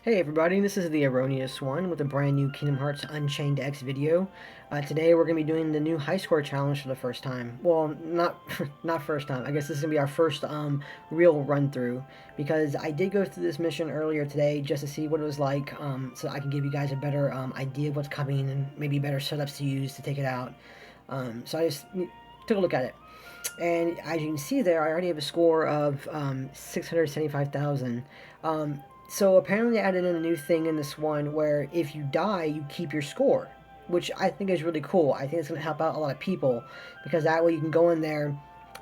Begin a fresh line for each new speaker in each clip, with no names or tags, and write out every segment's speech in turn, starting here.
Hey everybody, this is the Erroneous One with a brand new Kingdom Hearts Unchained X video. Today we're going to be doing the new high score challenge for the first time. Well, not not first time. I guess this is going to be our first real run through because I did go through this mission earlier today just to see what it was like, so I can give you guys a better idea of what's coming and maybe better setups to use to take it out. So I just took a look at it. And as you can see there, I already have a score of 675,000. So apparently, I added in a new thing in this one where if you die, you keep your score, which I think is really cool. I think it's going to help out a lot of people because that way you can go in there,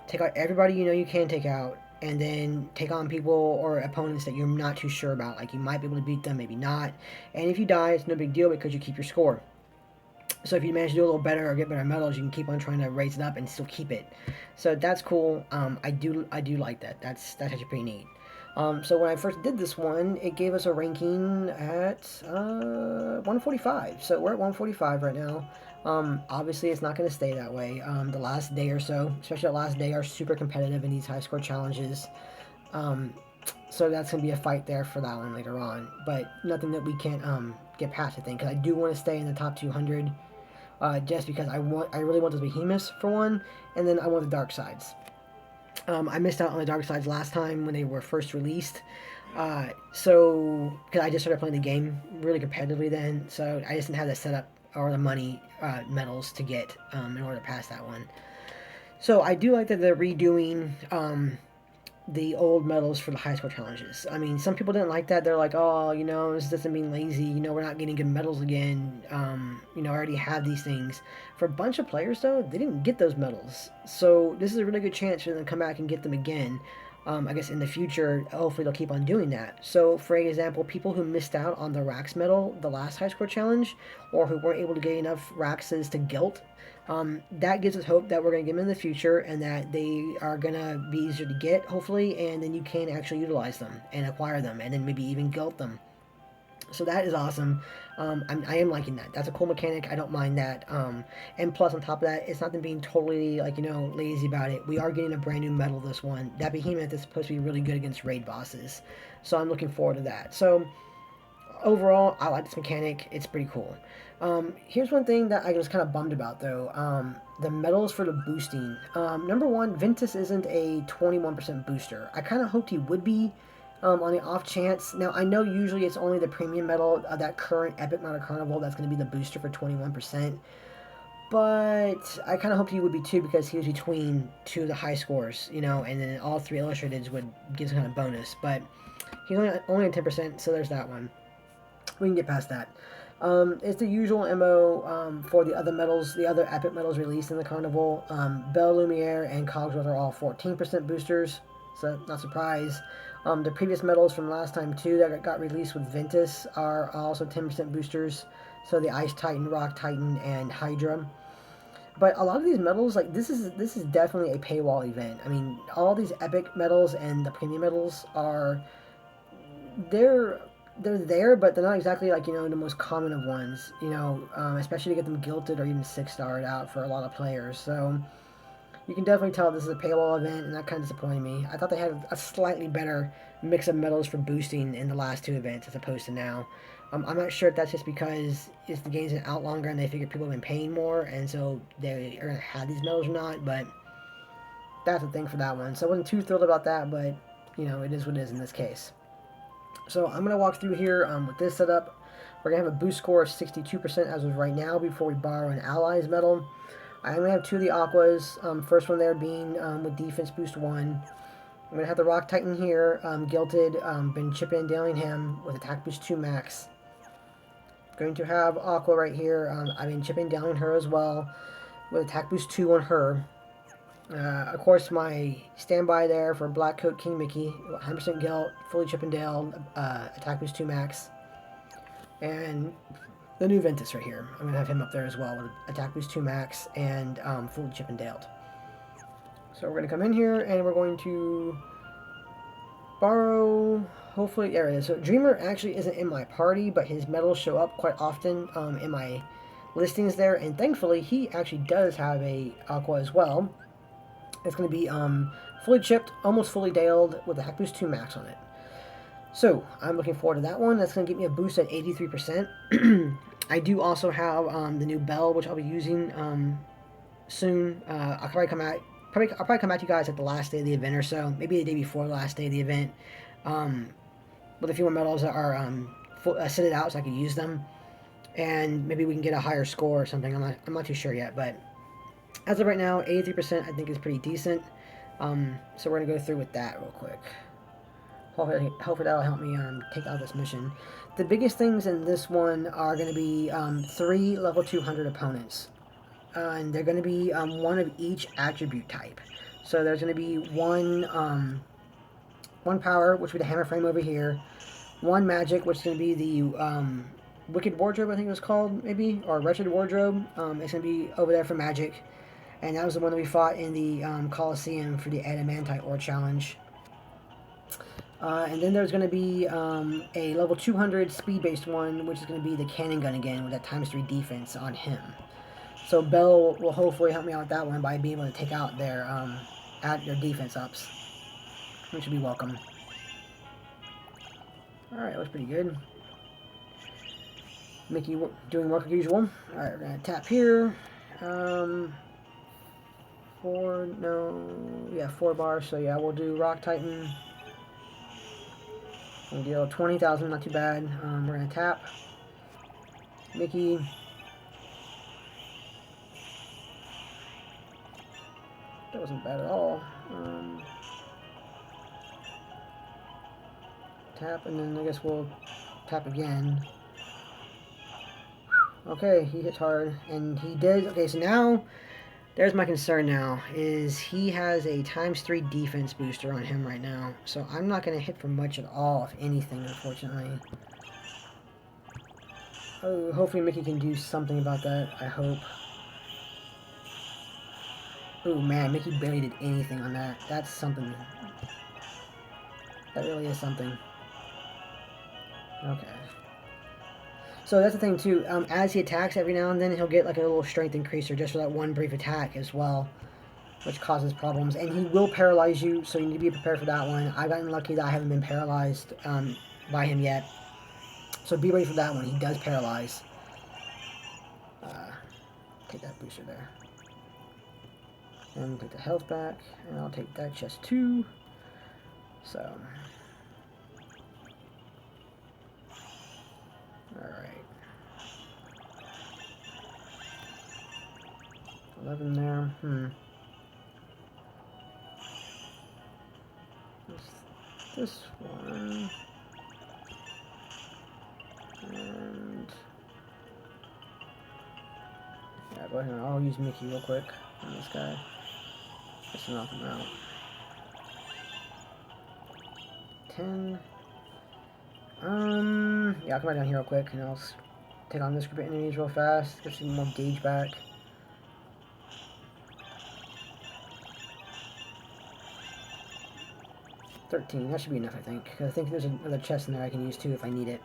take out everybody you know you can take out, and then take on people or opponents that you're not too sure about. Like you might be able to beat them, maybe not. And if you die, it's no big deal because you keep your score. So if you manage to do a little better or get better medals, you can keep on trying to raise it up and still keep it. So that's cool. I do like that. That's actually pretty neat. So when I first did this one, it gave us a ranking at 145. So we're at 145 right now. Obviously, it's not going to stay that way. The last day or so, especially the last day, are super competitive in these high score challenges. Um, so that's going to be a fight there for that one later on. But nothing that we can't get past, I think, because I do want to stay in the top 200. Just because I really want those behemoths for one, and then I want the dark sides. I missed out on the dark sides last time when they were first released. So because I just started playing the game really competitively then, so I just didn't have the setup or the money medals to get in order to pass that one. So I do like that they're redoing the old medals for the high score challenges. I mean, some people didn't like that. They're like, oh, this doesn't mean lazy. We're not getting good medals again. I already have these things. For a bunch of players, though, they didn't get those medals. So this is a really good chance for them to come back and get them again. I guess in the future, hopefully they'll keep on doing that. So, for example, people who missed out on the Rax medal, the last high score challenge, or who weren't able to get enough Raxes to Guilt, that gives us hope that we're going to get them in the future and that they are going to be easier to get, hopefully, and then you can actually utilize them and acquire them and then maybe even Guilt them. So that is awesome. I am liking that. That's a cool mechanic. I don't mind that. And plus, on top of that, it's not them being totally, lazy about it. We are getting a brand new medal this one. That behemoth is supposed to be really good against raid bosses. So I'm looking forward to that. So overall, I like this mechanic. It's pretty cool. Here's one thing that I was kind of bummed about, though. The medals for the boosting. Number one, Ventus isn't a 21% booster. I kind of hoped he would be on the off chance. Now, I know usually it's only the premium medal of that current Epic Modern Carnival that's going to be the booster for 21%. But I kind of hoped he would be too because he was between two of the high scores, and then all three illustrateds would give some kind of bonus. But he's only at 10%, so there's that one. We can get past that. It's the usual MO for the other medals, the other epic medals released in the carnival. Belle Lumiere and Cogsworth are all 14% boosters, so not surprised. The previous medals from last time too that got released with Ventus are also 10% boosters. So the Ice Titan, Rock Titan, and Hydra. But a lot of these medals, like this is definitely a paywall event. I mean, all these epic medals and the premium medals are they're they're there, but they're not exactly like the most common of ones. Especially to get them guilted or even 6-starred out for a lot of players. So you can definitely tell this is a paywall event, and that kind of disappointed me. I thought they had a slightly better mix of medals for boosting in the last two events as opposed to now. I'm not sure if that's just because the game's been out longer and they figured people have been paying more, and so they are going to have these medals or not, but that's the thing for that one. So I wasn't too thrilled about that, but, it is what it is in this case. So I'm going to walk through here with this setup. We're going to have a boost score of 62% as of right now before we borrow an Allies medal. I only have two of the Aquas. First one there being with Defense Boost 1. I'm going to have the Rock Titan here, Guilted, been chipping and dailing him with Attack Boost 2 max. Going to have Aqua right here. I've been chipping down her as well with Attack Boost 2 on her. Of course, my standby there for Black Coat King Mickey, 100% Guilt, fully chip and dale, Attack Boost 2 max. And the new Ventus right here. I'm going to have him up there as well with Attack Boost 2 max and fully chip and daled. So we're going to come in here and we're going to borrow, hopefully, there it is. So Dreamer actually isn't in my party, but his medals show up quite often in my listings there, and thankfully he actually does have a Aqua as well. It's going to be fully chipped, almost fully daled with a Attack Boost 2 max on it. So I'm looking forward to that one. That's going to give me a boost at 83%. I do also have the new bell, which I'll be using soon. I'll probably come at you guys at the last day of the event or so, maybe the day before the last day of the event, with a few more medals that are sit it out so I can use them, and maybe we can get a higher score or something. I'm not too sure yet, but as of right now, 83% I think is pretty decent. So we're gonna go through with that real quick. Hopefully that'll help me take out this mission. The biggest things in this one are going to be 3 level 200 opponents. And they're going to be one of each attribute type. So there's going to be one power, which would be the hammer frame over here. One magic, which is going to be the Wicked Wardrobe, I think it was called, maybe, or Wretched Wardrobe. It's going to be over there for magic. And that was the one that we fought in the Coliseum for the Adamantite Ore Challenge. And then there's going to be a level 200 speed-based one, which is going to be the cannon gun again with that ×3 defense on him. So Bell will hopefully help me out with that one by being able to take out their defense ups, which would be welcome. Alright, looks pretty good. Mickey doing work as usual. Alright, we're going to tap here. 4 bars, so yeah, we'll do Rock Titan. We'll deal 20,000, not too bad. We're going to tap. Mickey. That wasn't bad at all. Tap, and then I guess we'll tap again. Okay, he hits hard, and he did. Okay, so now, there's my concern now, is he has a ×3 defense booster on him right now. So I'm not going to hit for much at all, if anything, unfortunately. Oh, hopefully Mickey can do something about that, I hope. Oh man, Mickey barely did anything on that. That's something. That really is something. Okay. So that's the thing too, as he attacks every now and then, he'll get like a little strength increaser just for that one brief attack as well, which causes problems. And he will paralyze you, so you need to be prepared for that one. I've gotten lucky that I haven't been paralyzed by him yet. So be ready for that one. He does paralyze. Take that booster there. And take the health back, and I'll take that chest too. So, alright. 11 there. This one. And yeah, go ahead and I'll use Mickey real quick on this guy. Just to knock him out. 10. Yeah, I'll come right down here real quick and I'll take on this group of enemies real fast. Get some more gauge back. $13. That should be enough, I think. Because I think there's another chest in there I can use too if I need it.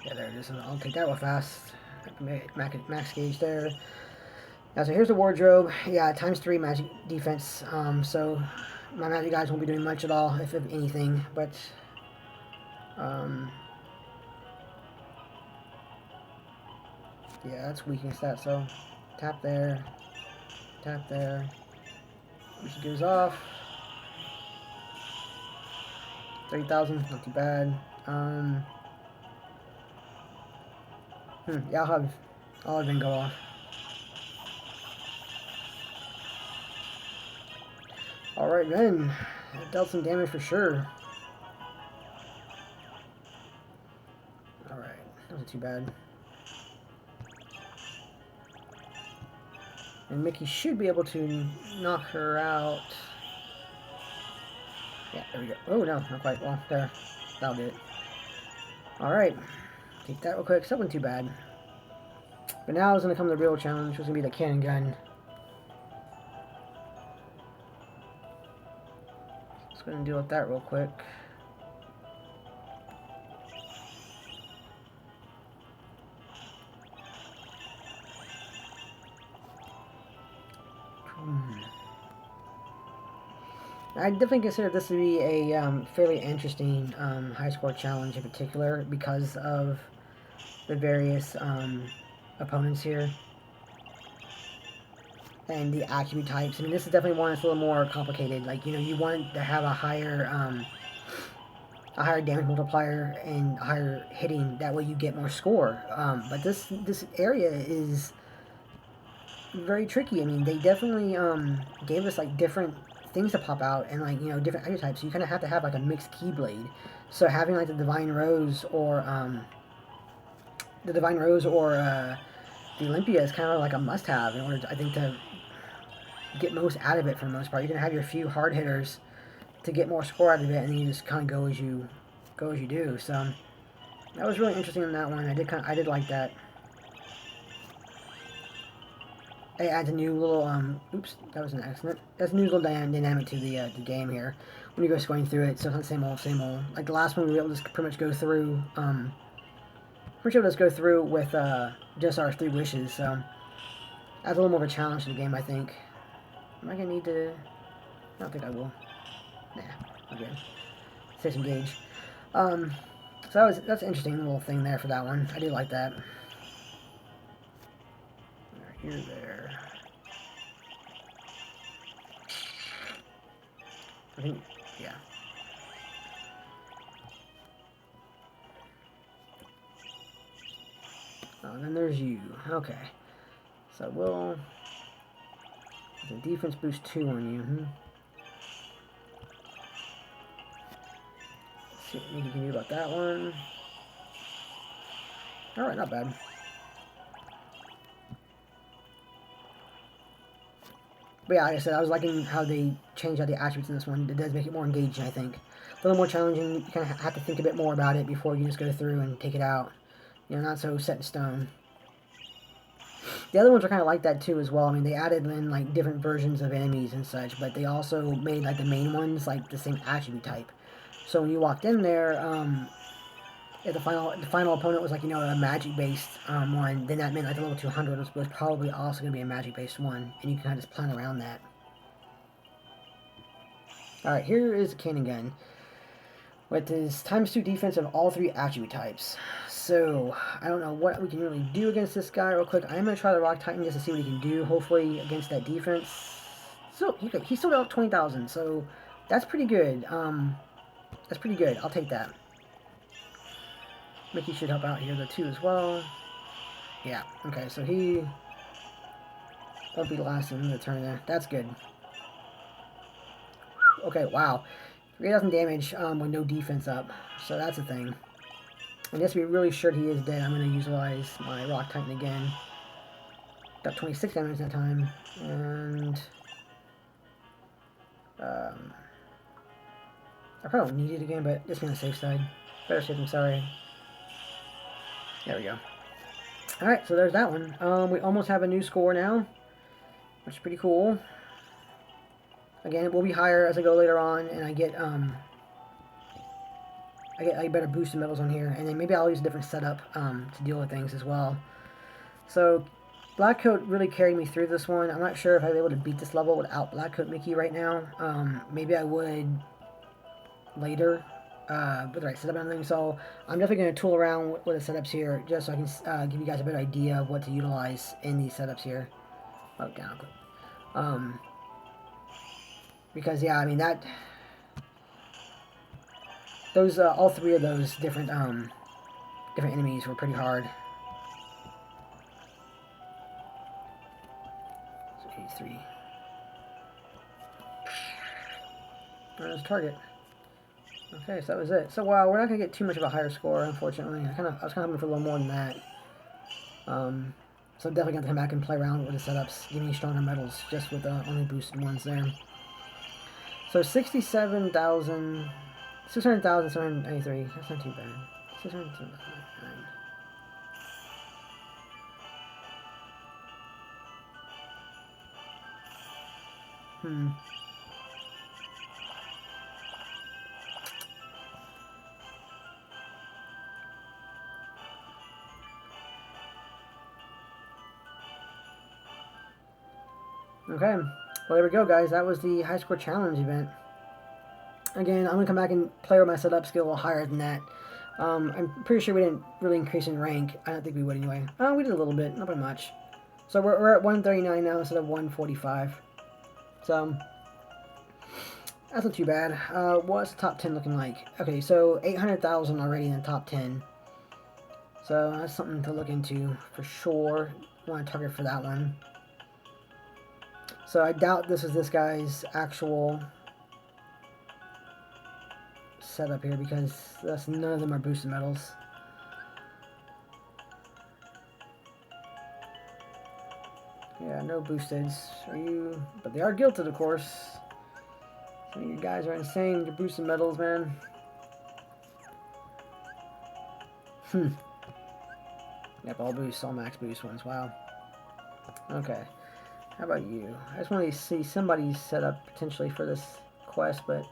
Yeah, there it is. I'll take that real fast. Max gauge there. Now, so here's the wardrobe. Yeah, ×3 magic defense. So my magic guys won't be doing much at all, if anything. But yeah, that's weakness that. So tap there, tap there. Which goes off. 30,000, not too bad. Yeah, I'll have all of them go off. Alright then, that dealt some damage for sure. Alright, that wasn't too bad. And Mickey should be able to knock her out. Yeah, there we go. Oh no, not quite. Well, there. That'll do it. Alright, take that real quick. That wasn't too bad. But now is going to come the real challenge, which is going to be the cannon gun. Let's go ahead and deal with that real quick. I definitely consider this to be a fairly interesting high score challenge in particular because of the various opponents here and the attribute types. I mean, this is definitely one that's a little more complicated. Like, you know, you want to have a higher damage multiplier and higher hitting. That way, you get more score. But this area is very tricky. I mean, they definitely gave us like different things to pop out and like, you know, different item types. So you kind of have to have like a mixed keyblade. So having like the Divine Rose or the Olympia is kind of like a must-have in order, to, I think, to get most out of it for the most part. You're gonna have your few hard hitters to get more score out of it, and then you just kind of go as you do. So that was really interesting in that one. I did like that. It adds a new little oops, that was an accident. That's a new little dynamic to the game here. When you go going through it, so it's not the same old. Like the last one, we were able to just pretty much go through. Pretty sure let's go through with just our 3 wishes. So adds a little more of a challenge to the game, I think. Am I gonna need to? I don't think I will. Nah, I'm good. Say some gauge. So that's an interesting little thing there for that one. I do like that. Here, there. I think, yeah. Oh, and then there's you. Okay. So we'll... The defense boost 2 on you. Let's see what you can do about that one. Alright, not bad. But yeah, like I said, I was liking how they changed out the attributes in this one. It does make it more engaging, I think. A little more challenging. You kind of have to think a bit more about it before you just go through and take it out. You know, not so set in stone. The other ones are kind of like that too as well. I mean, they added in like different versions of enemies and such, but they also made like the main ones like the same attribute type. So when you walked in there, if the final opponent was like, you know, a magic based one, then that meant like the level 200 was probably also going to be a magic based one, and you can kind of just plan around that. All right, here is a cannon gun with his ×2 defense of all 3 attribute types. So, I don't know what we can really do against this guy real quick. I'm going to try the Rock Titan just to see what he can do, hopefully, against that defense. So, he still got 20,000, so that's pretty good. That's pretty good. I'll take that. Mickey should help out here, though, too, as well. Yeah, okay, so he won't be the last in the turn there. That's good. Okay, wow. 3,000 damage with no defense up, so that's a thing. And just to be really sure he is dead, I'm going to utilize my Rock Titan again. Got 26 damage that time, and I probably don't need it again, but just be on the safe side. Better safe than sorry. There we go. Alright, so there's that one. We almost have a new score now, which is pretty cool. Again, it will be higher as I go later on, and I get better boosted medals on here, and then maybe I'll use a different setup to deal with things as well. So, Black Coat really carried me through this one. I'm not sure if I'll be able to beat this level without Black Coat Mickey right now. Maybe I would later with the right setup and everything. So, I'm definitely going to tool around with the setups here, just so I can give you guys a better idea of what to utilize in these setups here. Oh, down quick. Because, yeah, I mean, those all 3 of those different enemies were pretty hard. So 83. There's a target. Okay, so that was it. So wow, we're not gonna get too much of a higher score, unfortunately. I was kind of hoping for a little more than that. So definitely gonna come back and play around with the setups, give me stronger medals, just with the only boosted ones there. So 67,000. 600,793. That's not too bad. 600,793. Okay. Well, there we go, guys. That was the high score challenge event. Again, I'm going to come back and play with my setup skill a little higher than that. I'm pretty sure we didn't really increase in rank. I don't think we would anyway. Oh, we did a little bit, not by much. So we're at 139 now instead of 145. So that's not too bad. What's the top 10 looking like? Okay, so 800,000 already in the top 10. So that's something to look into for sure. Want to target for that one. So I doubt this is this guy's actual setup here because none of them are boosted medals. Yeah, no boosteds. Are you? But they are guilted, of course. Some of you guys are insane. Your boosted medals, man. Yep, all boosts, all max boost ones. Wow. Okay. How about you? I just want to see somebody set up potentially for this quest, but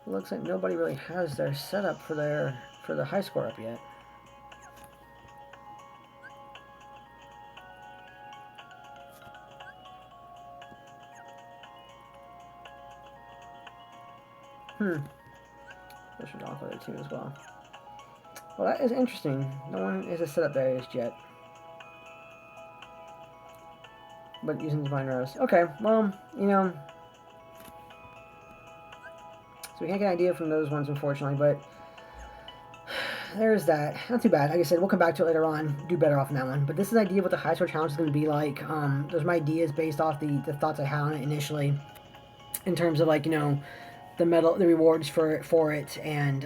it looks like nobody really has their setup for the high score up yet. Special dock there too as well. Well, that is interesting. No one is a setup there just yet. But using Divine Rose. Okay, well, you know. So we can't get an idea from those ones, unfortunately, but there's that. Not too bad. Like I said, we'll come back to it later on. Do better off in that one. But this is the idea what the high score challenge is going to be like. Those are my ideas based off the thoughts I had on it initially. In terms of, like, you know, the rewards for it, and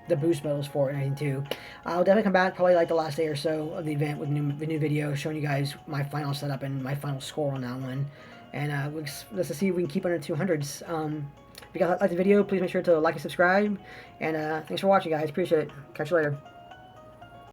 the boost medals for it and everything too. I'll definitely come back probably like the last day or so of the event with the new video showing you guys my final setup and my final score on that one. And let's see if we can keep under 200s. If you guys like the video, please make sure to like and subscribe. And thanks for watching, guys. Appreciate it. Catch you later.